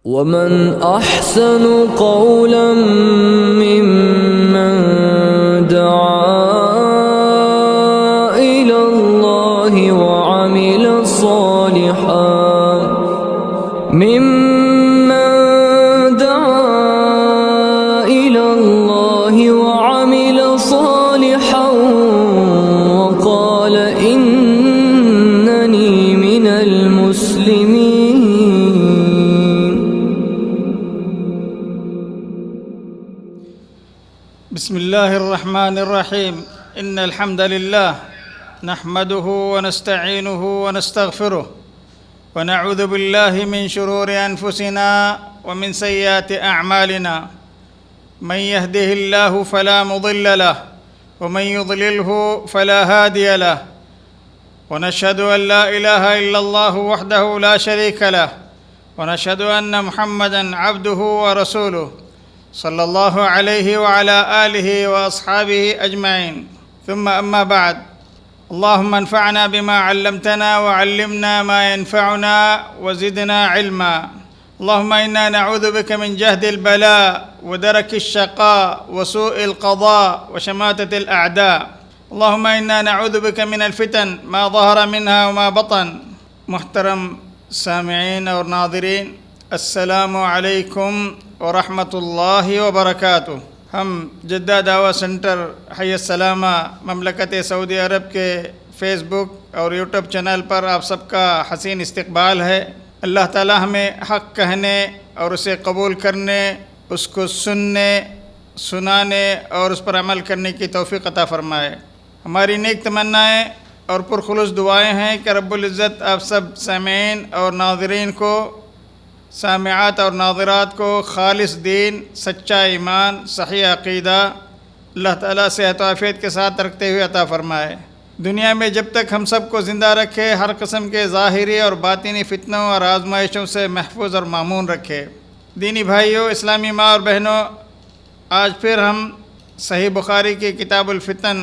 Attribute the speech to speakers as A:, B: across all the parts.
A: ومن أحسن قولا ممن دعا إلى الله وعمل صالحا وقال إنني من المسلمين.
B: بسم الله الرحمن الرحيم. إن الحمد لله نحمده ونستعينه ونستغفره ونعوذ بالله من شرور أنفسنا ومن سيئات أعمالنا. من يهده الله فلا مضل له ومن يضلله فلا هادي له. ونشهد أن لا إله إلا الله وحده لا شريك له ونشهد أن محمدًا عبده ورسوله صلى الله عليه وعلى آله وأصحابه أجمعين. ثم أما بعد، اللهم انفعنا بما علمتنا وعلمنا ما ينفعنا وزدنا علما. اللهم إنا نعوذ بك من جهد البلاء ودرك الشقاء وسوء القضاء وشماتة الأعداء. اللهم إنا نعوذ بك من الفتن ما ظهر منها وما بطن. محترم سامعین اور ناظرین، السلام علیکم ورحمۃ اللہ وبرکاتہ. ہم جدہ دعویٰ سنٹر حی السلامہ مملکت سعودی عرب کے فیس بک اور یوٹیوب چینل پر آپ سب کا حسین استقبال ہے. اللہ تعالی ہمیں حق کہنے اور اسے قبول کرنے، اس کو سننے، سنانے اور اس پر عمل کرنے کی توفیق عطا فرمائے. ہماری نیک تمنائیں اور پرخلوص دعائیں ہیں کہ رب العزت آپ سب سامعین اور ناظرین کو، سامعات اور ناظرات کو خالص دین، سچا ایمان، صحیح عقیدہ اللہ تعالیٰ صحت و عافیت کے ساتھ رکھتے ہوئے عطا فرمائے. دنیا میں جب تک ہم سب کو زندہ رکھے، ہر قسم کے ظاہری اور باطنی فتنوں اور آزمائشوں سے محفوظ اور مامون رکھے. دینی بھائیوں، اسلامی ماں اور بہنوں، آج پھر ہم صحیح بخاری کی کتاب الفتن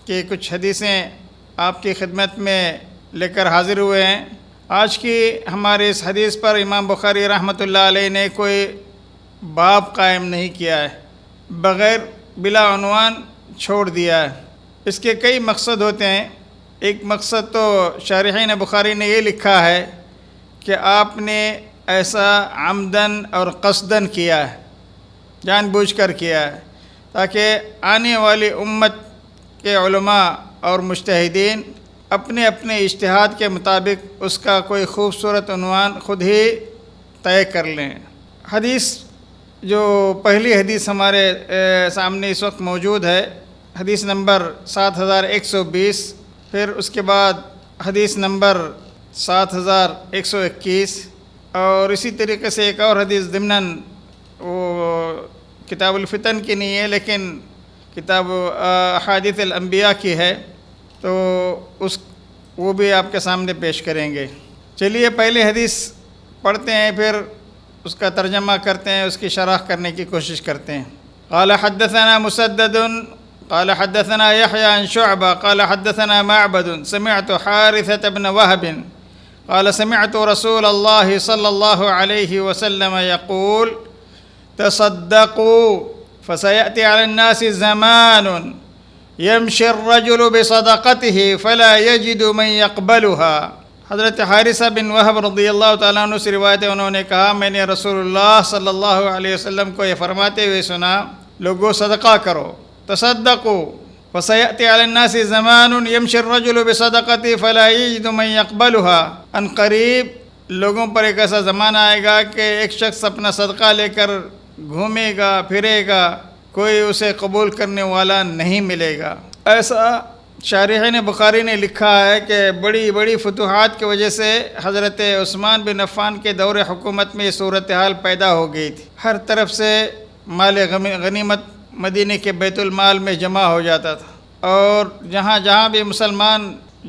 B: کی کچھ حدیثیں آپ کی خدمت میں لے کر حاضر ہوئے ہیں. آج کی ہماری اس حدیث پر امام بخاری رحمۃ اللہ علیہ نے کوئی باب قائم نہیں کیا ہے، بغیر بلا عنوان چھوڑ دیا ہے. اس کے کئی مقصد ہوتے ہیں. ایک مقصد تو شارحین بخاری نے یہ لکھا ہے کہ آپ نے ایسا عمدن اور قصدن کیا ہے، جان بوجھ کر کیا ہے، تاکہ آنے والی امت کے علماء اور مجتہدین اپنے اپنے اجتہاد کے مطابق اس کا کوئی خوبصورت عنوان خود ہی طے کر لیں. حدیث جو پہلی حدیث ہمارے سامنے اس وقت موجود ہے، حدیث نمبر 7120، پھر اس کے بعد حدیث نمبر 7121، اور اسی طریقے سے ایک اور حدیث ضمناً وہ کتاب الفتن کی نہیں ہے لیکن کتاب احادیث الانبیاء کی ہے، تو وہ بھی آپ کے سامنے پیش کریں گے. چلیے پہلے حدیث پڑھتے ہیں، پھر اس کا ترجمہ کرتے ہیں، اس کی شرح کرنے کی کوشش کرتے ہیں. قال حدثنا مسدد قال حدثنا يحيى عن شعبة قال حدثنا معبد سمعت حارثة بن وهب قال سمعت رسول الله صلى الله عليه وسلم يقول تصدقوا فسيأتي على الناس زمان يمشي الرجل بصدقته فلا يجد من يقبلها. حضرت حارثہ بن وہب رضی اللہ تعالیٰ عنہ سے روایت ہے، انہوں نے کہا میں نے رسول اللہ صلی اللہ علیہ وسلم کو یہ فرماتے ہوئے سنا، لوگوں صدقہ کرو، تصدقوا فسيأتي على الناس زمان يمشي الرجل بصدقته فلا يجد من يقبلها. ان قریب لوگوں پر ایک ایسا زمانہ آئے گا کہ ایک شخص اپنا صدقہ لے کر گھومے گا، پھرے گا، کوئی اسے قبول کرنے والا نہیں ملے گا. ایسا شارحین بخاری نے لکھا ہے کہ بڑی بڑی فتوحات کی وجہ سے حضرت عثمان بن عفان کے دور حکومت میں یہ صورتحال پیدا ہو گئی تھی. ہر طرف سے مال غنیمت مدینے کے بیت المال میں جمع ہو جاتا تھا، اور جہاں جہاں بھی مسلمان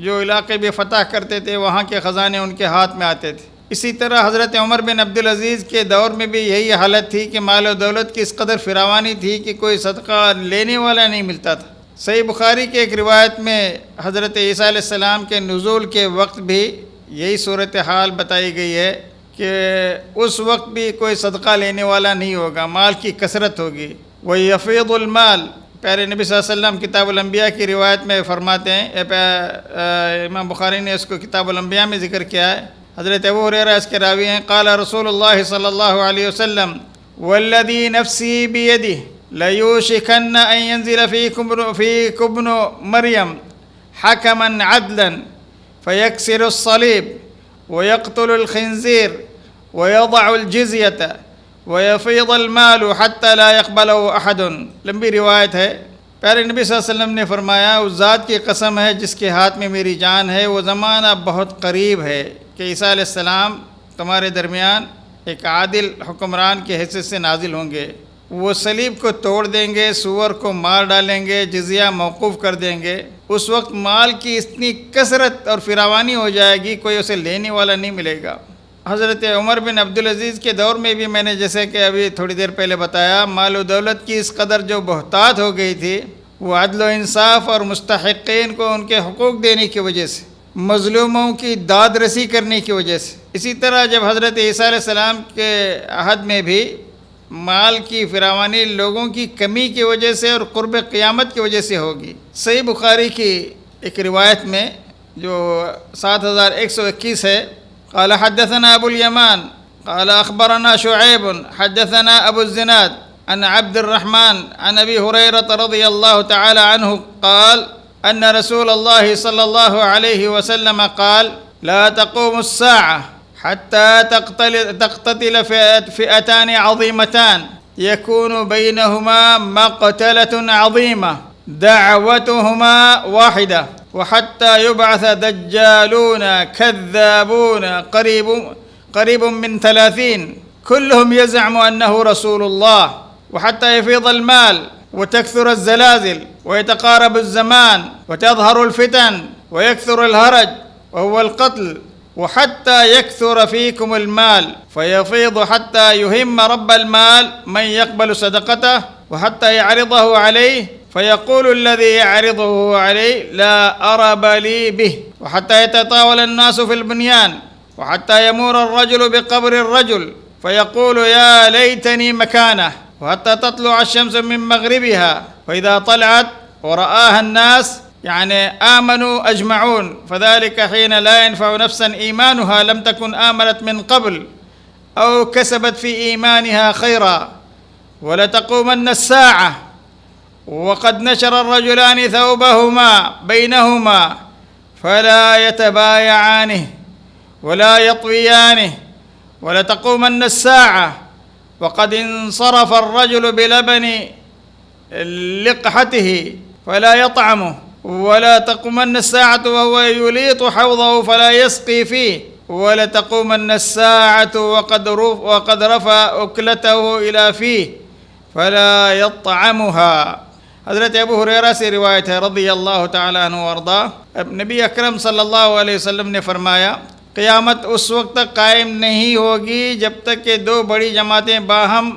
B: جو علاقے بھی فتح کرتے تھے وہاں کے خزانے ان کے ہاتھ میں آتے تھے. اسی طرح حضرت عمر بن عبدالعزیز کے دور میں بھی یہی حالت تھی کہ مال و دولت کی اس قدر فراوانی تھی کہ کوئی صدقہ لینے والا نہیں ملتا تھا. صحیح بخاری کی ایک روایت میں حضرت عیسیٰ علیہ السلام کے نزول کے وقت بھی یہی صورتحال بتائی گئی ہے کہ اس وقت بھی کوئی صدقہ لینے والا نہیں ہوگا، مال کی کثرت ہوگی۔ وَيَفِيضُ الْمَال، پیارے نبی صلی اللہ علیہ وسلم کتاب الانبیاء کی روایت میں فرماتے ہیں، امام بخاری نے اس کو کتاب الانبیاء میں ذکر کیا ہے، حضرت ابو ہریرہ اس کے راوی ہیں، قال رسول اللہ صلی اللہ علیہ وسلم والذی نفسی بیدہ لیوشکن ان ینزل فیکم ابن مریم حکما عدلا فیکسر الصلیب ویقتل الخنزیر ویضع الجزیة وَيَفِيضَ الْمَالُ حَتَّى لَا يَقْبَلَهُ أَحَدٌ۔ لمبی روایت ہے، پیارے نبی صلی اللہ علیہ وسلم نے فرمایا، اس ذات کی قسم ہے جس کے ہاتھ میں میری جان ہے، وہ زمانہ بہت قریب ہے کہ عیسیٰ علیہ السلام تمہارے درمیان ایک عادل حکمران کے حیثیت سے نازل ہوں گے۔ وہ صلیب کو توڑ دیں گے، سور کو مار ڈالیں گے، جزیہ موقوف کر دیں گے۔ اس وقت مال کی اتنی کثرت اور فراوانی ہو جائے گی، کوئی اسے لینے والا نہیں ملے گا۔ حضرت عمر بن عبدالعزیز کے دور میں بھی میں نے جیسے کہ ابھی تھوڑی دیر پہلے بتایا، مال و دولت کی اس قدر جو بہتات ہو گئی تھی، وہ عدل و انصاف اور مستحقین کو ان کے حقوق دینے کی وجہ سے، مظلوموں کی داد رسی کرنے کی وجہ سے۔ اسی طرح جب حضرت عیسیٰ علیہ السلام کے عہد میں بھی مال کی فراوانی لوگوں کی کمی کی وجہ سے اور قرب قیامت کی وجہ سے ہوگی۔ صحیح بخاری کی ایک روایت میں جو 7121 ہے، قال حدثنا ابو اليمان قال اخبرنا شعيب حدثنا ابو الزناد عن عبد الرحمن عن ابي هريره رضي الله تعالى عنه قال ان رسول الله صلى الله عليه وسلم قال لا تقوم الساعه حتى تقتتل فئتان عظيمتان يكون بينهما مقتله عظيمه دعوتهما واحده وحتى يبعث دجالون كذابون قريب من 30 كلهم يزعم أنه رسول الله وحتى يفيض المال وتكثر الزلازل ويتقارب الزمان وتظهر الفتن ويكثر الهرج وهو القتل وحتى يكثر فيكم المال فيفيض حتى يهم رب المال من يقبل صدقته وحتى يعرضه عليه فيقول الذي يعرضه عليه لا أرب لي به وحتى يتطاول الناس في البنيان وحتى يمور الرجل بقبر الرجل فيقول يا ليتني مكانه وحتى تطلع الشمس من مغربها فإذا طلعت ورآها الناس يعني آمنوا أجمعون فذلك حين لا ينفع نفسا إيمانها لم تكن آمنت من قبل أو كسبت في إيمانها خيرا ولتقومن الساعة وقد نشر الرجلان ثوبهما بينهما فلا يتبايعانه ولا يطويانه ولتقومن الساعة وقد انصرف الرجل بلبن لقحته فلا يطعمه ولا تقومن الساعة وهو يليط حوضه فلا يسقي فيه ولتقومن الساعة وقد رفع أكلته إلى فيه فلا يطعمها۔ حضرت ابو ہریرہ سے روایت ہے رضی اللہ تعالیٰ عنہ وارضا، نبی اکرم صلی اللہ علیہ وسلم نے فرمایا، قیامت اس وقت تک قائم نہیں ہوگی جب تک کہ دو بڑی جماعتیں باہم،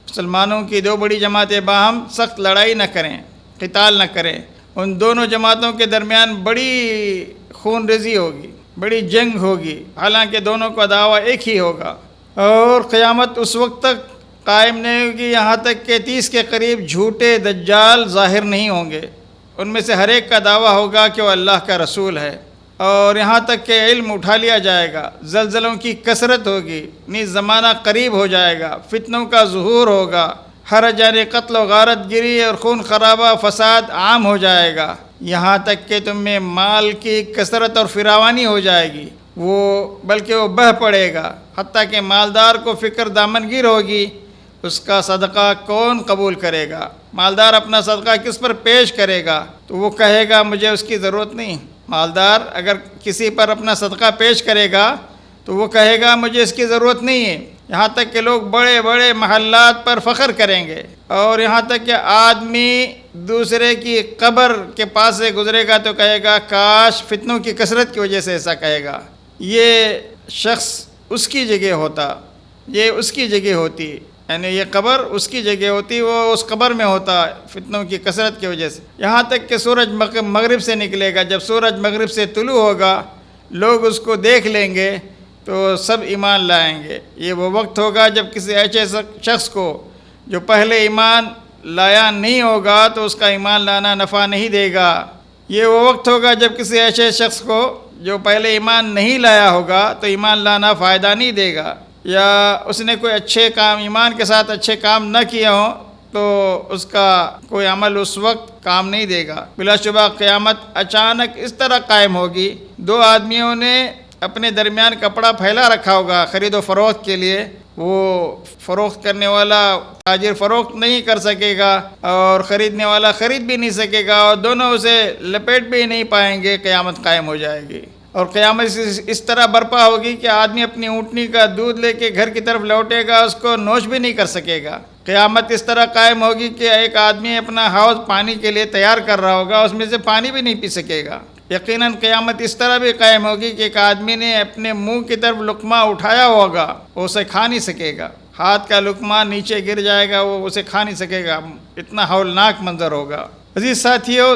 B: مسلمانوں کی دو بڑی جماعتیں باہم سخت لڑائی نہ کریں، قتال نہ کریں۔ ان دونوں جماعتوں کے درمیان بڑی خون ریزی ہوگی، بڑی جنگ ہوگی، حالانکہ دونوں کا دعویٰ ایک ہی ہوگا، اور قیامت اس وقت تک قائم نہیں ہوگی یہاں تک کہ 30 کے قریب جھوٹے دجال ظاہر نہیں ہوں گے۔ ان میں سے ہر ایک کا دعویٰ ہوگا کہ وہ اللہ کا رسول ہے، اور یہاں تک کہ علم اٹھا لیا جائے گا، زلزلوں کی کثرت ہوگی، نیز زمانہ قریب ہو جائے گا، فتنوں کا ظہور ہوگا، ہر جانے قتل و غارت گری اور خون خرابہ فساد عام ہو جائے گا، یہاں تک کہ تم میں مال کی کثرت اور فراوانی ہو جائے گی، بلکہ وہ بہہ پڑے گا، حتیٰ کہ مالدار کو فکر دامنگیر ہوگی، اس کا صدقہ کون قبول کرے گا؟ مالدار اپنا صدقہ کس پر پیش کرے گا؟ تو وہ کہے گا مجھے اس کی ضرورت نہیں۔ مالدار اگر کسی پر اپنا صدقہ پیش کرے گا تو وہ کہے گا مجھے اس کی ضرورت نہیں ہے، یہاں تک کہ لوگ بڑے بڑے محلات پر فخر کریں گے، اور یہاں تک کہ آدمی دوسرے کی قبر کے پاس سے گزرے گا تو کہے گا کاش، فتنوں کی کثرت کی وجہ سے ایسا کہے گا۔ یہ شخص اس کی جگہ ہوتا، یہ اس کی جگہ ہوتی، یعنی یہ قبر اس کی جگہ ہوتی، وہ اس قبر میں ہوتا فتنوں کی کثرت کی وجہ سے، یہاں تک کہ سورج مغرب سے نکلے گا۔ جب سورج مغرب سے طلوع ہوگا لوگ اس کو دیکھ لیں گے تو سب ایمان لائیں گے۔ یہ وہ وقت ہوگا جب کسی ایسے شخص کو جو پہلے ایمان لایا نہیں ہوگا تو اس کا ایمان لانا نفع نہیں دے گا۔ یہ وہ وقت ہوگا جب کسی ایسے شخص کو جو پہلے ایمان نہیں لایا ہوگا تو ایمان لانا فائدہ نہیں دے گا، یا اس نے کوئی اچھے کام ایمان کے ساتھ اچھے کام نہ کیے ہوں تو اس کا کوئی عمل اس وقت کام نہیں دے گا۔ بلا شبہ قیامت اچانک اس طرح قائم ہوگی، دو آدمیوں نے اپنے درمیان کپڑا پھیلا رکھا ہوگا خرید و فروخت کے لیے، وہ فروخت کرنے والا تاجر فروخت نہیں کر سکے گا اور خریدنے والا خرید بھی نہیں سکے گا، اور دونوں اسے لپیٹ بھی نہیں پائیں گے، قیامت قائم ہو جائے گی۔ اور قیامت اس طرح برپا ہوگی کہ آدمی اپنی اونٹنی کا دودھ لے کے گھر کی طرف لوٹے گا، اس کو نوش بھی نہیں کر سکے گا۔ قیامت اس طرح قائم ہوگی کہ ایک آدمی اپنا حوض پانی کے لیے تیار کر رہا ہوگا، اس میں سے پانی بھی نہیں پی سکے گا۔ یقیناً قیامت اس طرح بھی قائم ہوگی کہ ایک آدمی نے اپنے منہ کی طرف لقمہ اٹھایا ہوگا، وہ اسے کھا نہیں سکے گا، ہاتھ کا لقمہ نیچے گر جائے گا، وہ اسے کھا نہیں سکے گا، اتنا ہولناک منظر ہوگا۔ عزیز ساتھیوں،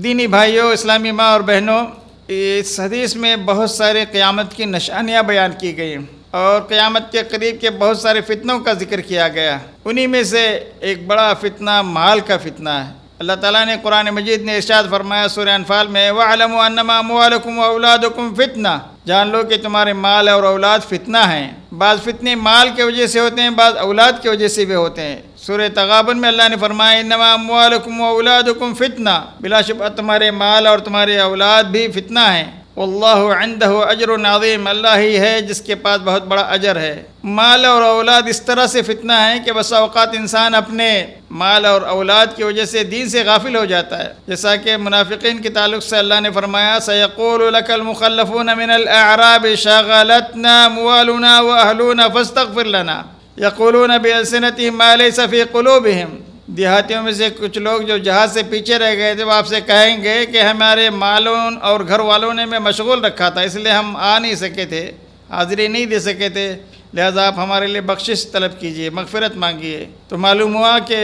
B: دینی بھائیوں، اسلامی ماں اور بہنوں، اس حدیث میں بہت سارے قیامت کی نشانیاں بیان کی گئی ہیں اور قیامت کے قریب کے بہت سارے فتنوں کا ذکر کیا گیا۔ انہی میں سے ایک بڑا فتنہ مال کا فتنہ ہے۔ اللہ تعالیٰ نے قرآن مجید نے ارشاد فرمایا سورہ انفال میں، وَاعْلَمُوا أَنَّمَا أَمْوَالُكُمْ وَأَوْلَادُكُمْ فِتْنَةٌ، جان لو کہ تمہارے مال اور اولاد فتنہ ہیں۔ بعض فتنے مال کی وجہ سے ہوتے ہیں، بعض اولاد کی وجہ سے بھی ہوتے ہیں۔ سورہ تغابن میں اللہ نے فرمایا انما اموالکم واولادکم فتنہ، بلا شبہ تمہارے مال اور تمہارے اولاد بھی فتنہ ہیں۔ واللہ عنده اجر عظیم، اللہ ہی ہے جس کے پاس بہت بڑا اجر ہے۔ مال اور اولاد اس طرح سے فتنہ ہیں کہ بسا اوقات انسان اپنے مال اور اولاد کی وجہ سے دین سے غافل ہو جاتا ہے، جیسا کہ منافقین کے تعلق سے اللہ نے فرمایا سَيَقُولُ لَكَ الْمُخَلَّفُونَ مِنَ الْأَعْرَابِ شَغَلَتْنَا أَمْوَالُنَا وَأَهْلُونَا فَاسْتَغْفِرْ لَنَا يَقُولُونَ بِأَلْسِنَتِهِمْ مَا لَيْسَ فِي قُلُوبِهِمْ۔ دیہاتیوں میں سے کچھ لوگ جو جہاد سے پیچھے رہ گئے تھے وہ آپ سے کہیں گے کہ ہمارے مالوں اور گھر والوں نے ہمیں مشغول رکھا تھا، اس لیے ہم آ نہیں سکے تھے، حاضری نہیں دے سکے تھے، لہذا آپ ہمارے لیے بخشش طلب کیجئے، مغفرت مانگیے۔ تو معلوم ہوا کہ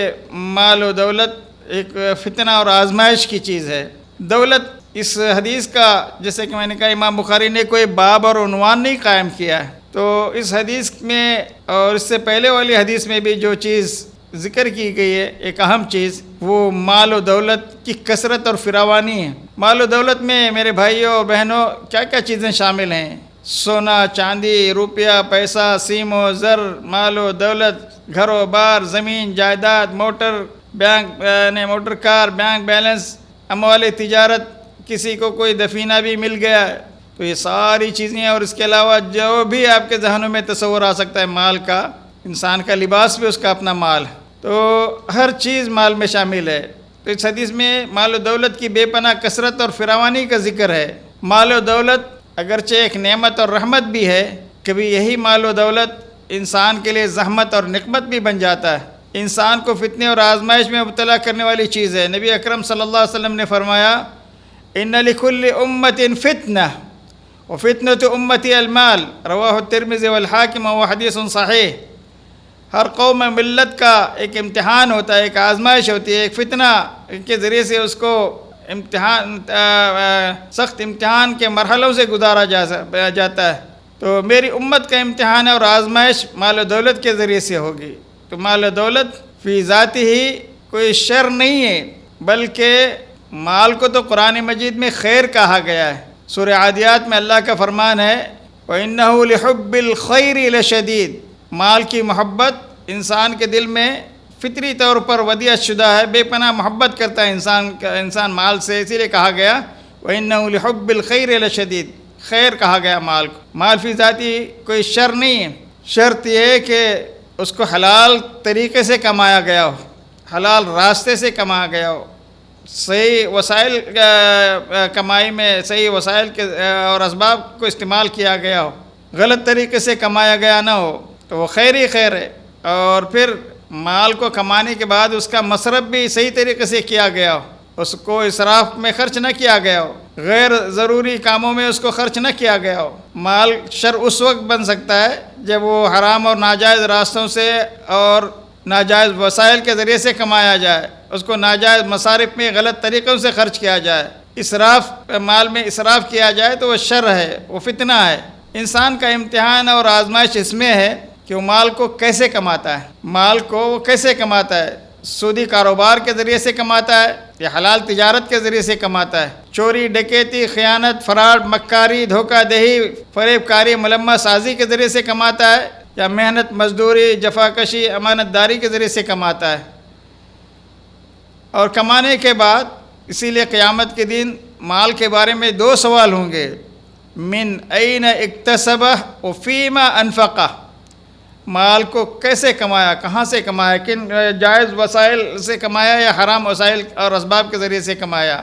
B: مال و دولت ایک فتنہ اور آزمائش کی چیز ہے۔ دولت اس حدیث کا، جیسے کہ میں نے کہا، امام بخاری نے کوئی باب اور عنوان نہیں قائم کیا ہے، تو اس حدیث میں اور اس سے پہلے والی حدیث میں بھی جو چیز ذکر کی گئی ہے، ایک اہم چیز، وہ مال و دولت کی کثرت اور فراوانی ہے۔ مال و دولت میں میرے بھائیوں اور بہنوں کیا کیا چیزیں شامل ہیں؟ سونا، چاندی، روپیہ، پیسہ، سیم و زر، مال و دولت، گھر و بار، زمین، جائیداد، موٹر کار، بینک بیلنس، اموال تجارت، کسی کو کوئی دفینہ بھی مل گیا ہے، تو یہ ساری چیزیں ہیں، اور اس کے علاوہ جو بھی آپ کے ذہنوں میں تصور آ سکتا ہے مال کا، انسان کا لباس بھی اس کا اپنا مال ہے، تو ہر چیز مال میں شامل ہے۔ تو اس حدیث میں مال و دولت کی بے پناہ کثرت اور فراوانی کا ذکر ہے۔ مال و دولت اگرچہ ایک نعمت اور رحمت بھی ہے، کبھی یہی مال و دولت انسان کے لیے زحمت اور نقمت بھی بن جاتا ہے، انسان کو فتنے اور آزمائش میں مبتلا کرنے والی چیز ہے۔ نبی اکرم صلی اللہ علیہ وسلم نے فرمایا ان لکل امت فتنہ وفتنۃ امتی المال، رواہ الترمذی والحاکم وهو حدیث صحیح۔ ہر قوم ملت کا ایک امتحان ہوتا ہے، ایک آزمائش ہوتی ہے، ایک فتنہ کے ذریعے سے اس کو سخت امتحان کے مرحلوں سے گزارا جاتا ہے۔ تو میری امت کا امتحان ہے اور آزمائش مال و دولت کے ذریعے سے ہوگی۔ تو مال و دولت فی ذاتی ہی کوئی شر نہیں ہے، بلکہ مال کو تو قرآن مجید میں خیر کہا گیا ہے۔ سورہ عادیات میں اللہ کا فرمان ہے وَإِنَّهُ لِحُبِّ الْخَيْرِ لَشَدِيدٌ، مال کی محبت انسان کے دل میں فطری طور پر ودیعت شدہ ہے، بے پناہ محبت کرتا ہے انسان مال سے، اسی لیے کہا گیا وَإِنَّهُ لِحُبِّ الْخَيْرِ لَشَدِيدٌ، خیر کہا گیا مال کو۔ مال فی ذاتی کوئی شر نہیں ہے، شرط یہ ہے کہ اس کو حلال طریقے سے کمایا گیا ہو، حلال راستے سے کمایا گیا ہو، صحیح وسائل کمائی میں صحیح وسائل کے اور اسباب کو استعمال کیا گیا ہو، غلط طریقے سے کمایا گیا نہ ہو، تو وہ خیر ہی خیر ہے۔ اور پھر مال کو کمانے کے بعد اس کا مصرف بھی صحیح طریقے سے کیا گیا ہو، اس کو اسراف میں خرچ نہ کیا گیا ہو، غیر ضروری کاموں میں اس کو خرچ نہ کیا گیا ہو۔ مال شر اس وقت بن سکتا ہے جب وہ حرام اور ناجائز راستوں سے اور ناجائز وسائل کے ذریعے سے کمایا جائے، اس کو ناجائز مصارف میں غلط طریقوں سے خرچ کیا جائے، اسراف مال میں اسراف کیا جائے تو وہ شر ہے، وہ فتنہ ہے۔ انسان کا امتحان اور آزمائش اس میں ہے کہ وہ مال کو کیسے کماتا ہے، مال کو وہ کیسے کماتا ہے، سودی کاروبار کے ذریعے سے کماتا ہے یا حلال تجارت کے ذریعے سے کماتا ہے، چوری ڈکیتی خیانت فراڈ مکاری دھوکہ دہی فریب کاری ملمہ سازی کے ذریعے سے کماتا ہے یا محنت مزدوری جفاکشی امانت داری کے ذریعے سے کماتا ہے۔ اور کمانے کے بعد اسی لیے قیامت کے دن مال کے بارے میں 2 سوال ہوں گے، من این اکتسبہ و فیما انفقہ، مال کو کیسے کمایا، کہاں سے کمایا، کن جائز وسائل سے کمایا یا حرام وسائل اور اسباب کے ذریعے سے کمایا،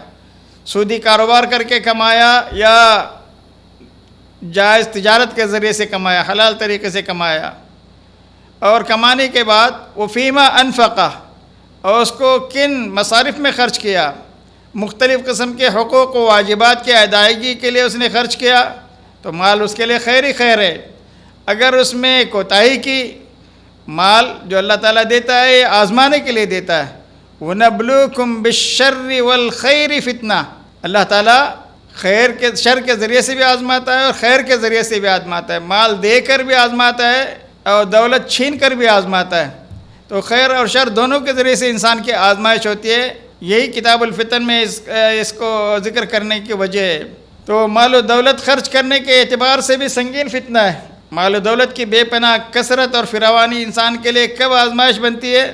B: سودی کاروبار کر کے کمایا یا جائز تجارت کے ذریعے سے کمایا، حلال طریقے سے کمایا۔ اور کمانے کے بعد وہ فیما انفقہ، اور اس کو کن مصارف میں خرچ کیا، مختلف قسم کے حقوق و واجبات کی ادائیگی کے لیے اس نے خرچ کیا تو مال اس کے لیے خیر ہی خیر ہے۔ اگر اس میں کوتاہی کی، مال جو اللہ تعالیٰ دیتا ہے یہ آزمانے کے لیے دیتا ہے، وَنَبْلُوكُمْ بِالشَّرِّ وَالْخَيْرِ فِتْنَةً، اللہ تعالیٰ خیر کے شر کے ذریعے سے بھی آزماتا ہے اور خیر کے ذریعے سے بھی آزماتا ہے، مال دے کر بھی آزماتا ہے اور دولت چھین کر بھی آزماتا ہے، تو خیر اور شر دونوں کے ذریعے سے انسان کی آزمائش ہوتی ہے۔ یہی کتاب الفتن میں اس کو ذکر کرنے کی وجہ ہے۔ تو مال و دولت خرچ کرنے کے اعتبار سے بھی سنگین فتنہ ہے۔ مال و دولت کی بے پناہ کثرت اور فراوانی انسان کے لیے کب آزمائش بنتی ہے؟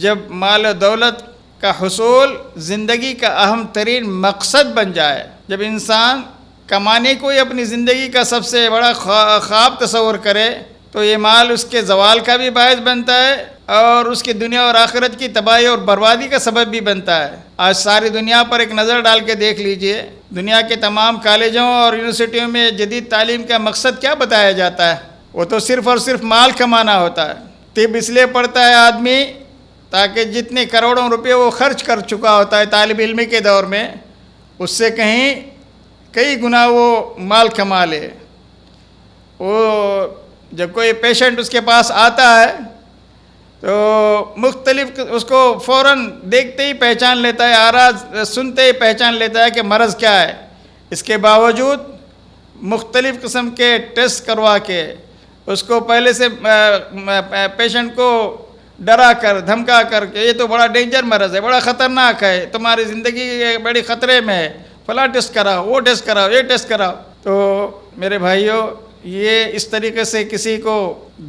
B: جب مال و دولت کا حصول زندگی کا اہم ترین مقصد بن جائے، جب انسان کمانے کو ہی اپنی زندگی کا سب سے بڑا خواب تصور کرے تو یہ مال اس کے زوال کا بھی باعث بنتا ہے اور اس کی دنیا اور آخرت کی تباہی اور بربادی کا سبب بھی بنتا ہے۔ آج ساری دنیا پر ایک نظر ڈال کے دیکھ لیجئے، دنیا کے تمام کالجوں اور یونیورسٹیوں میں جدید تعلیم کا مقصد کیا بتایا جاتا ہے؟ وہ تو صرف اور صرف مال کمانا ہوتا ہے۔ طب اس لیے پڑھتا ہے آدمی تاکہ جتنے کروڑوں روپے وہ خرچ کر چکا ہوتا ہے طالب علمی کے دور میں، اس سے کئی گنا وہ مال کما لے۔ وہ جب کوئی پیشنٹ اس کے پاس آتا ہے تو مختلف اس کو فوراً دیکھتے ہی پہچان لیتا ہے، اعراض سنتے ہی پہچان لیتا ہے کہ مرض کیا ہے۔ اس کے باوجود مختلف قسم کے ٹیسٹ کروا کے اس کو پہلے سے پیشنٹ کو ڈرا کر دھمکا کر کے یہ تو بڑا ڈینجر مرض ہے، بڑا خطرناک ہے، تمہاری زندگی بڑی خطرے میں ہے، فلاں ٹیسٹ کراؤ، وہ ٹیسٹ کراؤ، یہ ٹیسٹ کراؤ۔ تو میرے بھائیوں، یہ اس طریقے سے کسی کو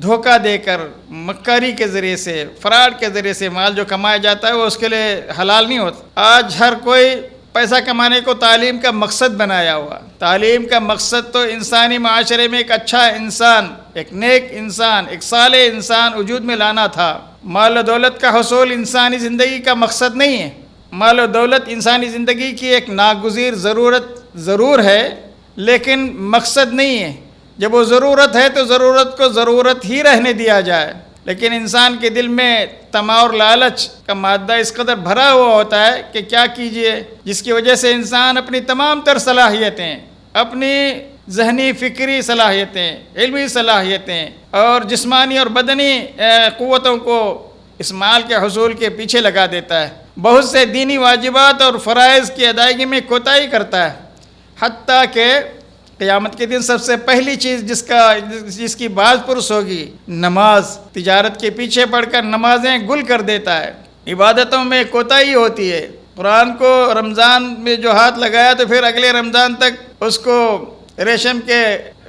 B: دھوکہ دے کر مکاری کے ذریعے سے فراڈ کے ذریعے سے مال جو کمایا جاتا ہے وہ اس کے لیے حلال نہیں ہوتا۔ آج ہر کوئی پیسہ کمانے کو تعلیم کا مقصد بنایا ہوا۔ تعلیم کا مقصد تو انسانی معاشرے میں ایک اچھا انسان، ایک نیک انسان، ایک صالح انسان وجود میں لانا تھا۔ مال و دولت کا حصول انسانی زندگی کا مقصد نہیں ہے۔ مال و دولت انسانی زندگی کی ایک ناگزیر ضرورت ضرور ہے لیکن مقصد نہیں ہے۔ جب وہ ضرورت ہے تو ضرورت کو ضرورت ہی رہنے دیا جائے، لیکن انسان کے دل میں طمع اور لالچ کا مادہ اس قدر بھرا ہوا ہوتا ہے کہ کیا کیجئے، جس کی وجہ سے انسان اپنی تمام تر صلاحیتیں، اپنی ذہنی فکری صلاحیتیں، علمی صلاحیتیں اور جسمانی اور بدنی قوتوں کو اس مال کے حصول کے پیچھے لگا دیتا ہے۔ بہت سے دینی واجبات اور فرائض کی ادائیگی میں کوتاہی کرتا ہے، حتیٰ کہ قیامت کے دن سب سے پہلی چیز جس کی باز پرس ہوگی نماز، تجارت کے پیچھے پڑھ کر نمازیں گل کر دیتا ہے۔ عبادتوں میں کوتاہی ہوتی ہے۔ قرآن کو رمضان میں جو ہاتھ لگایا تو پھر اگلے رمضان تک اس کو ریشم کے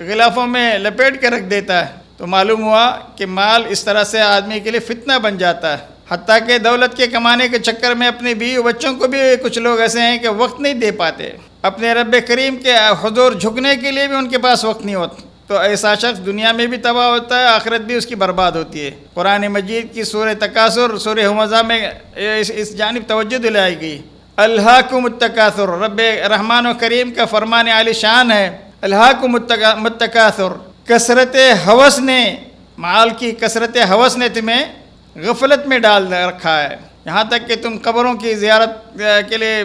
B: غلافوں میں لپیٹ کے رکھ دیتا ہے۔ تو معلوم ہوا کہ مال اس طرح سے آدمی کے لیے فتنہ بن جاتا ہے، حتیٰ کہ دولت کے کمانے کے چکر میں اپنے بیوی بچوں کو بھی کچھ لوگ ایسے ہیں کہ وقت نہیں دے پاتے، اپنے رب کریم کے حضور جھکنے کے لیے بھی ان کے پاس وقت نہیں ہوتا۔ تو ایسا شخص دنیا میں بھی تباہ ہوتا ہے، آخرت بھی اس کی برباد ہوتی ہے۔ قرآن مجید کی سورہ تکاثر، سورہ حفظہ میں اس جانب توجہ دلائی گئی۔ الہاکم التکاثر، رب رحمان و کریم کا فرمان عالی شان ہے، الہاکم التکاثر، کثرت ہوس نے، مال کی کثرت ہوس نے تمہیں غفلت میں ڈال رکھا ہے، یہاں تک کہ تم قبروں کی زیارت کے لیے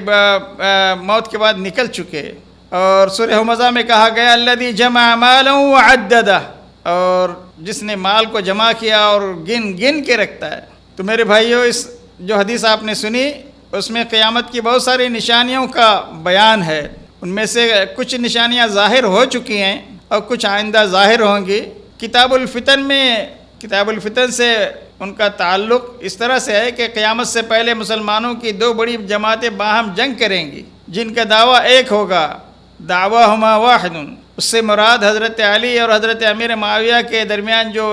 B: موت کے بعد نکل چکے۔ اور سورہ حمزہ میں کہا گیا الذی جمع مالا وعددہ، اور جس نے مال کو جمع کیا اور گن کے رکھتا ہے۔ تو میرے بھائیو، اس جو حدیث آپ نے سنی اس میں قیامت کی بہت ساری نشانیوں کا بیان ہے، ان میں سے کچھ نشانیاں ظاہر ہو چکی ہیں اور کچھ آئندہ ظاہر ہوں گی۔ کتاب الفتن سے ان کا تعلق اس طرح سے ہے کہ قیامت سے پہلے مسلمانوں کی دو بڑی جماعتیں باہم جنگ کریں گی، جن کا دعویٰ ایک ہوگا، دعواہما واحد۔ اس سے مراد حضرت علی اور حضرت امیر معاویہ کے درمیان جو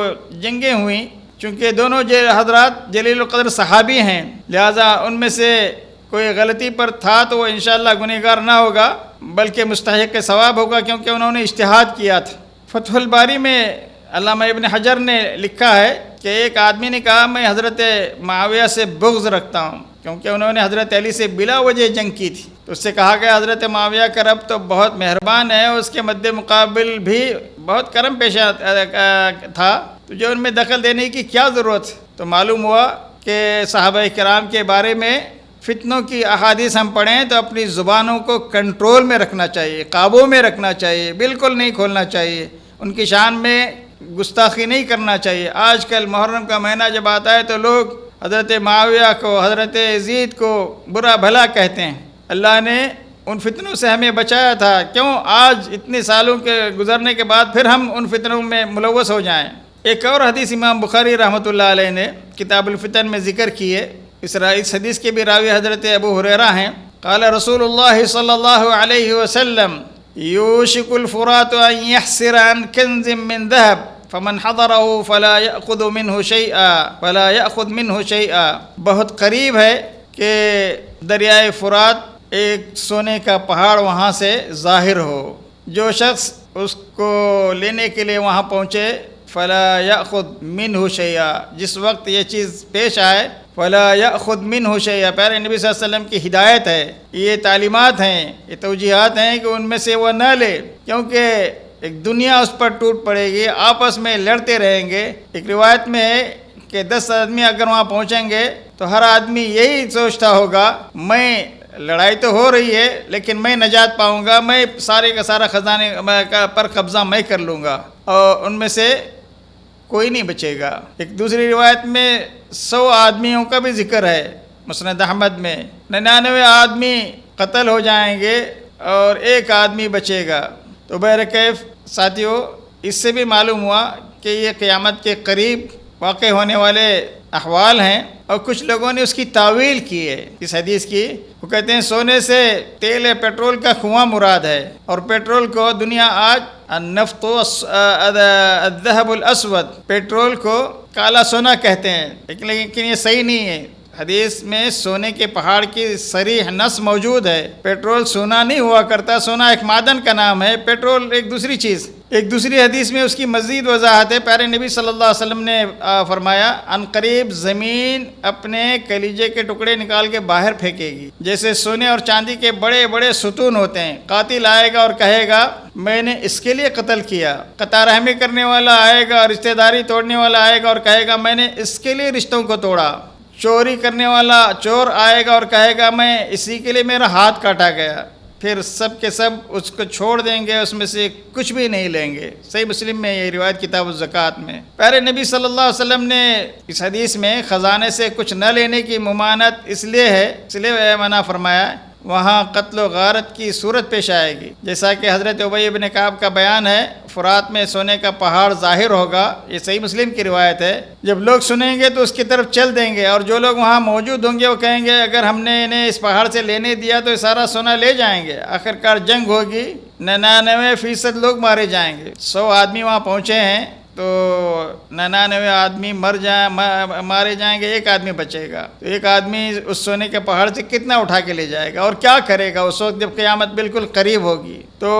B: جنگیں ہوئیں، چونکہ دونوں حضرات جلیل القدر صحابی ہیں، لہذا ان میں سے کوئی غلطی پر تھا تو وہ انشاءاللہ گنہگار نہ ہوگا بلکہ مستحق ثواب ہوگا، کیونکہ انہوں نے اجتہاد کیا تھا۔ فتح الباری میں علامہ ابن حجر نے لکھا ہے کہ ایک آدمی نے کہا میں حضرت معاویہ سے بغض رکھتا ہوں، کیونکہ انہوں نے حضرت علی سے بلا وجہ جنگ کی تھی۔ تو اس سے کہا گیا حضرت معاویہ کا رب تو بہت مہربان ہے، اس کے مد مقابل بھی بہت کرم پیشہ تھا، تو جو ان میں دخل دینے کی کیا ضرورت؟ تو معلوم ہوا کہ صحابہ کرام کے بارے میں فتنوں کی احادیث ہم پڑھیں تو اپنی زبانوں کو کنٹرول میں رکھنا چاہیے، قابو میں رکھنا چاہیے، بالکل نہیں کھولنا چاہیے، ان کی شان میں گستاخی نہیں کرنا چاہیے۔ آج کل محرم کا مہینہ جب آتا ہے تو لوگ حضرت معاویہ کو، حضرت یزید کو برا بھلا کہتے ہیں۔ اللہ نے ان فتنوں سے ہمیں بچایا تھا، کیوں آج اتنے سالوں کے گزرنے کے بعد پھر ہم ان فتنوں میں ملوث ہو جائیں؟ ایک اور حدیث امام بخاری رحمۃ اللہ علیہ نے کتاب الفتن میں ذکر کی ہے۔ اس حدیث کے بھی راوی حضرت ابو ہریرہ ہیں۔ قال رسول اللہ صلی اللہ علیہ وسلم یوشک الفرات ان یحسر عن کنز من ذهب فمن حضره فلا يأخذ منه شيئا۔ بہت قریب ہے کہ دریائے فرات ایک سونے کا پہاڑ وہاں سے ظاہر ہو، جو شخص اس کو لینے کے لیے وہاں پہنچے فلا یأخذ منہ شیئا، جس وقت یہ چیز پیش آئے فلا یأخذ منہ شیئا، پیارے نبی صلی اللہ علیہ وسلم کی ہدایت ہے، یہ تعلیمات ہیں، یہ توجیہات ہیں کہ ان میں سے وہ نہ لے، کیونکہ ایک دنیا اس پر ٹوٹ پڑے گی، آپس میں لڑتے رہیں گے۔ ایک روایت میں ہے کہ 10 آدمی اگر وہاں پہنچیں گے تو ہر آدمی یہی سوچتا ہوگا میں لڑائی تو ہو رہی ہے لیکن میں نجات پاؤں گا، میں سارے کا سارا خزانے پر قبضہ میں کر لوں گا، اور ان میں سے کوئی نہیں بچے گا۔ ایک دوسری روایت میں 100 آدمیوں کا بھی ذکر ہے مسند احمد میں، 99 آدمی قتل ہو جائیں گے اور ایک آدمی بچے گا۔ تو بہرکیف ساتھیوں، اس سے بھی معلوم ہوا کہ یہ قیامت کے قریب واقع ہونے والے احوال ہیں، اور کچھ لوگوں نے اس کی تعویل کی ہے اس حدیث کی۔ وہ کہتے ہیں سونے سے تیل پیٹرول کا کنواں مراد ہے، اور پیٹرول کو دنیا آج النفط الذهب الاسود، پیٹرول کو کالا سونا کہتے ہیں، لیکن یہ صحیح نہیں ہے۔ حدیث میں سونے کے پہاڑ کی صریح نص موجود ہے۔ پیٹرول سونا نہیں ہوا کرتا، سونا ایک معدن کا نام ہے، پیٹرول ایک دوسری چیز۔ ایک دوسری حدیث میں اس کی مزید وضاحت ہے۔ پیارے نبی صلی اللہ علیہ وسلم نے فرمایا ان قریب زمین اپنے کلیجے کے ٹکڑے نکال کے باہر پھینکے گی، جیسے سونے اور چاندی کے بڑے بڑے ستون ہوتے ہیں۔ قاتل آئے گا اور کہے گا میں نے اس کے لیے قتل کیا، قطع رحمی کرنے والا آئے گا، رشتہ داری توڑنے والا آئے گا اور کہے گا میں نے اس کے لیے رشتوں کو توڑا، چوری کرنے والا چور آئے گا اور کہے گا میں اسی کے لیے میرا ہاتھ کاٹا گیا۔ پھر سب کے سب اس کو چھوڑ دیں گے، اس میں سے کچھ بھی نہیں لیں گے۔ صحیح مسلم میں یہ روایت کتاب الزکوٰۃ میں۔ پیارے نبی صلی اللہ علیہ وسلم نے اس حدیث میں خزانے سے کچھ نہ لینے کی ممانعت اس لیے منع فرمایا، وہاں قتل و غارت کی صورت پیش آئے گی، جیسا کہ حضرت ابی بن کعب کا بیان ہے فرات میں سونے کا پہاڑ ظاہر ہوگا، یہ صحیح مسلم کی روایت ہے۔ جب لوگ سنیں گے تو اس کی طرف چل دیں گے، اور جو لوگ وہاں موجود ہوں گے وہ کہیں گے اگر ہم نے انہیں اس پہاڑ سے لینے دیا تو یہ سارا سونا لے جائیں گے۔ آخرکار جنگ ہوگی، 99% لوگ مارے جائیں گے۔ 100 آدمی وہاں پہنچے ہیں تو 99 آدمی مارے جائیں گے، ایک آدمی بچے گا۔ تو ایک آدمی اس سونے کے پہاڑ سے کتنا اٹھا کے لے جائے گا اور کیا کرے گا اس وقت جب قیامت بالکل قریب ہوگی؟ تو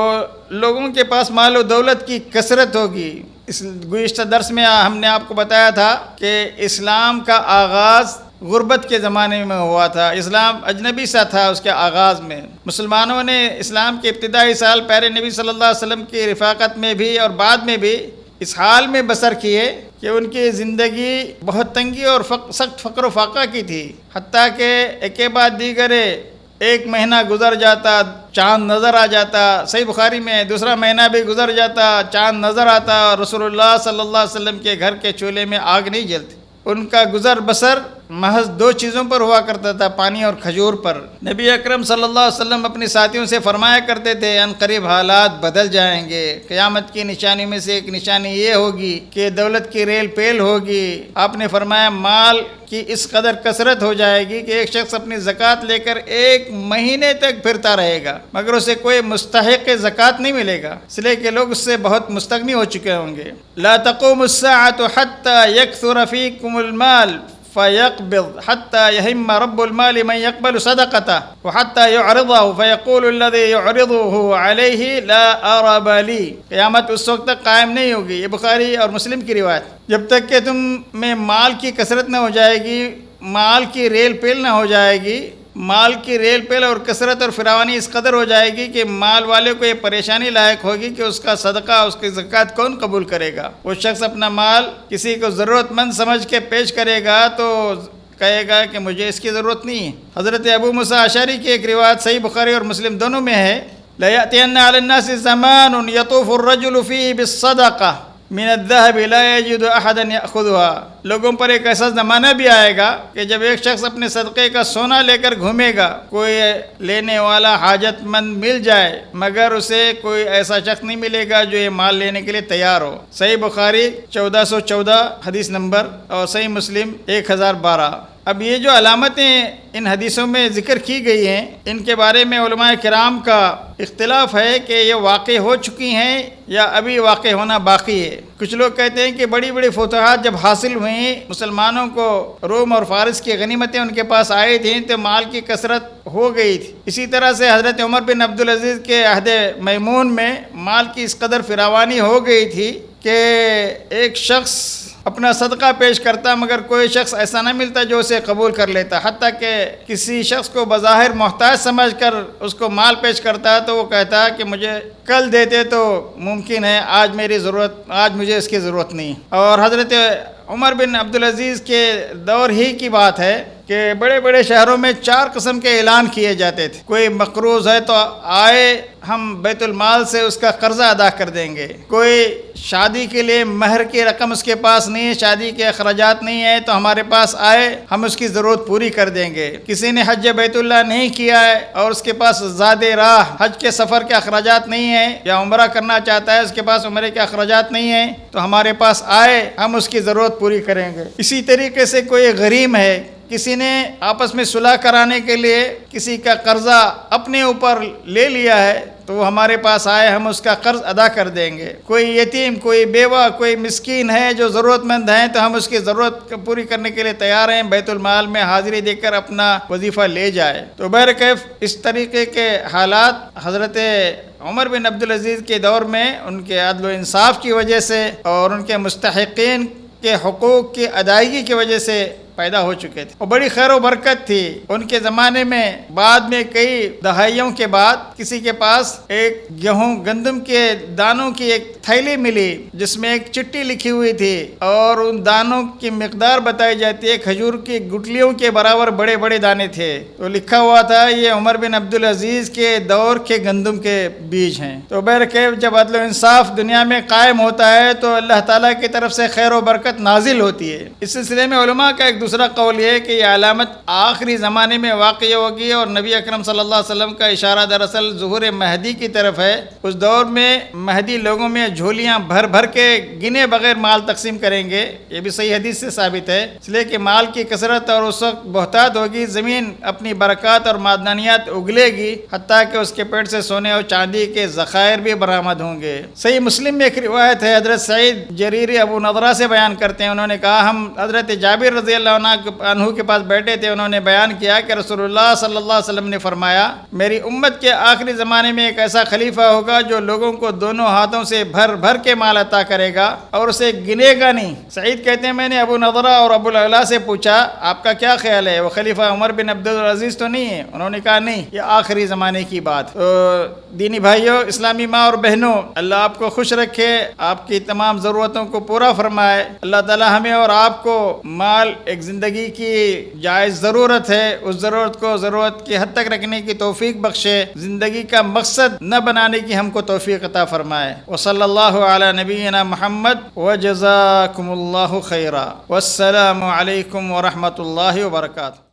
B: لوگوں کے پاس مال و دولت کی کثرت ہوگی۔ اس گزشتہ درس میں ہم نے آپ کو بتایا تھا کہ اسلام کا آغاز غربت کے زمانے میں ہوا تھا، اسلام اجنبی سا تھا اس کے آغاز میں۔ مسلمانوں نے اسلام کے ابتدائی سال پیارے نبی صلی اللہ علیہ وسلم کی رفاقت میں بھی اور بعد میں بھی اس حال میں بسر کیے کہ ان کی زندگی بہت تنگی اور سخت فقر و فاقہ کی تھی، حتیٰ کہ ایک کے بعد دیگر ایک مہینہ گزر جاتا چاند نظر آ جاتا، صحیح بخاری میں دوسرا مہینہ بھی گزر جاتا چاند نظر آتا، اور رسول اللہ صلی اللہ علیہ وسلم کے گھر کے چولہے میں آگ نہیں جلتی۔ ان کا گزر بسر محض دو چیزوں پر ہوا کرتا تھا، پانی اور کھجور پر۔ نبی اکرم صلی اللہ علیہ وسلم اپنے ساتھیوں سے فرمایا کرتے تھے ان قریب حالات بدل جائیں گے، قیامت کی نشانی میں سے ایک نشانی یہ ہوگی کہ دولت کی ریل پیل ہوگی۔ آپ نے فرمایا مال کی اس قدر کثرت ہو جائے گی کہ ایک شخص اپنی زکوٰۃ لے کر 1 مہینے تک پھرتا رہے گا مگر اسے کوئی مستحق زکوٰۃ نہیں ملے گا، اس لیے کہ لوگ اس سے بہت مستغنی ہو چکے ہوں گے۔ لا تقوم الساعة حتى يكثر فيكم المال فيقبض حتى يهم رب المال من يقبل صدقته وحتى يعرضه فيقول الذي يعرضه عليه لا أرب لي۔ قیامت اس وقت تک قائم نہیں ہوگی، یہ بخاری اور مسلم کی روایت، جب تک کہ تم میں مال کی کثرت نہ ہو جائے گی، مال کی ریل پیل نہ ہو جائے گی۔ مال کی ریل پیل اور کثرت اور فراوانی اس قدر ہو جائے گی کہ مال والے کو یہ پریشانی لاحق ہوگی کہ اس کا صدقہ، اس کی زکوٰۃ کون قبول کرے گا۔ وہ شخص اپنا مال کسی کو ضرورت مند سمجھ کے پیش کرے گا تو کہے گا کہ مجھے اس کی ضرورت نہیں ہے۔ حضرت ابو موسیٰ اشعری کی ایک روایت صحیح بخاری اور مسلم دونوں میں ہے، لَيَأْتِيَنَّ عَلَى النَّاسِ زَمَانٌ يَطُوفُ الرَّجُلُ فِيهِ بِالصَّدَقَةِ من الذهب لا يجد احدا ياخذها۔ لوگوں پر ایک ایسا زمانہ بھی آئے گا کہ جب ایک شخص اپنے صدقے کا سونا لے کر گھومے گا، کوئی لینے والا حاجت مند مل جائے مگر اسے کوئی ایسا شخص نہیں ملے گا جو یہ مال لینے کے لیے تیار ہو۔ صحیح بخاری 1414 حدیث نمبر اور صحیح مسلم 1012۔ اب یہ جو علامتیں ان حدیثوں میں ذکر کی گئی ہیں، ان کے بارے میں علماء کرام کا اختلاف ہے کہ یہ واقع ہو چکی ہیں یا ابھی واقع ہونا باقی ہے۔ کچھ لوگ کہتے ہیں کہ بڑی بڑی فتوحات جب حاصل ہوئیں، مسلمانوں کو روم اور فارس کی غنیمتیں ان کے پاس آئی تھیں تو مال کی کثرت ہو گئی تھی۔ اسی طرح سے حضرت عمر بن عبدالعزیز کے عہد میمون میں مال کی اس قدر فراوانی ہو گئی تھی کہ ایک شخص اپنا صدقہ پیش کرتا مگر کوئی شخص ایسا نہ ملتا جو اسے قبول کر لیتا، حتیٰ کہ کسی شخص کو بظاہر محتاج سمجھ کر اس کو مال پیش کرتا تو وہ کہتا کہ مجھے کل دیتے تو ممکن ہے، آج مجھے اس کی ضرورت نہیں۔ اور حضرت عمر بن عبدالعزیز کے دور ہی کی بات ہے کہ بڑے بڑے شہروں میں 4 قسم کے اعلان کیے جاتے تھے، کوئی مقروض ہے تو آئے ہم بیت المال سے اس کا قرضہ ادا کر دیں گے، کوئی شادی کے لیے مہر کی رقم اس کے پاس نہیں ہے، شادی کے اخراجات نہیں ہیں تو ہمارے پاس آئے ہم اس کی ضرورت پوری کر دیں گے، کسی نے حج بیت اللہ نہیں کیا ہے اور اس کے پاس زاد راہ حج کے سفر کے اخراجات نہیں ہیں، یا عمرہ کرنا چاہتا ہے اس کے پاس عمرے کے اخراجات نہیں ہیں تو ہمارے پاس آئے ہم اس کی ضرورت پوری کریں گے۔ اسی طریقے سے کوئی غریم ہے، کسی نے آپس میں صلح کرانے کے لیے کسی کا قرضہ اپنے اوپر لے لیا ہے تو وہ ہمارے پاس آئے ہم اس کا قرض ادا کر دیں گے، کوئی یتیم، کوئی بیوہ، کوئی مسکین ہے جو ضرورت مند ہیں تو ہم اس کی ضرورت پوری کرنے کے لیے تیار ہیں، بیت المال میں حاضری دے کر اپنا وظیفہ لے جائے۔ تو بہرکیف اس طریقے کے حالات حضرت عمر بن عبدالعزیز کے دور میں ان کے عدل و انصاف کی وجہ سے اور ان کے مستحقین کے حقوق کی ادائیگی کی وجہ سے پیدا ہو چکے تھے، اور بڑی خیر و برکت تھی ان کے زمانے میں۔ بعد میں کئی دہائیوں کے بعد کسی کے پاس ایک گیہوں گندم کے دانوں کی ایک تھیلی ملی جس میں ایک چٹھی لکھی ہوئی تھی اور ان دانوں کی مقدار بتائی جاتی ہے، کھجور کی گٹلیوں کے برابر بڑے بڑے دانے تھے، تو لکھا ہوا تھا یہ عمر بن عبدالعزیز کے دور کے گندم کے بیج ہیں۔ تو بہرکیف جب عدل و انصاف دنیا میں قائم ہوتا ہے تو اللہ تعالیٰ کی طرف سے خیر و برکت نازل ہوتی ہے۔ اس سلسلے میں علماء کا ایک دوسرا قول یہ ہے کہ یہ علامت آخری زمانے میں واقع ہوگی اور نبی اکرم صلی اللہ علیہ وسلم کا اشارہ دراصل ظہور مہدی کی طرف ہے۔ اس دور میں مہدی لوگوں میں جھولیاں بھر بھر کے گنے بغیر مال تقسیم کریں گے، یہ بھی صحیح حدیث سے ثابت ہے، اس لیے کہ مال کی کثرت اور اس وقت بہتات ہوگی، زمین اپنی برکات اور معدنیات اگلے گی، حتیٰ کہ اس کے پیٹ سے سونے اور چاندی کے ذخائر بھی برآمد ہوں گے۔ صحیح مسلم میں ایک روایت ہے، حضرت سعید جریری ابو نضرہ سے بیان کرتے ہیں، انہوں نے کہا ہم حضرت جابر رضی اللہ عنہ کے پاس بیٹھے تھے، انہوں نے بیان کیا کہ رسول اللہ صلی اللہ علیہ وسلم نے فرمایا میری امت کے آخری زمانے میں ایک ایسا خلیفہ ہوگا جو لوگوں کو دونوں ہاتھوں سے بھر بھر کے مال عطا کرے گا اور اسے گنے گا نہیں۔ سعید کہتے ہیں میں نے ابو نضرہ اور ابو العلا سے پوچھا آپ کا کیا خیال ہے، وہ خلیفہ عمر بن عبدالعزیز تو نہیں ہے؟ انہوں نے کہا نہیں، یہ آخری زمانے کی بات۔ تو دینی بھائیوں، اسلامی ماں اور بہنوں، اللہ آپ کو خوش رکھے، آپ کی تمام ضرورتوں کو پورا فرمائے۔ اللہ تعالی ہمیں اور آپ کو مال ایک زندگی کی جائز ضرورت ہے اس ضرورت کو ضرورت کی حد تک رکھنے کی توفیق بخشے، زندگی کا مقصد نہ بنانے کی ہم کو توفیق عطا فرمائے۔ وصلی اللہ علی نبینا محمد وجزاکم اللہ خیرا، والسلام علیکم ورحمۃ اللہ وبرکاتہ۔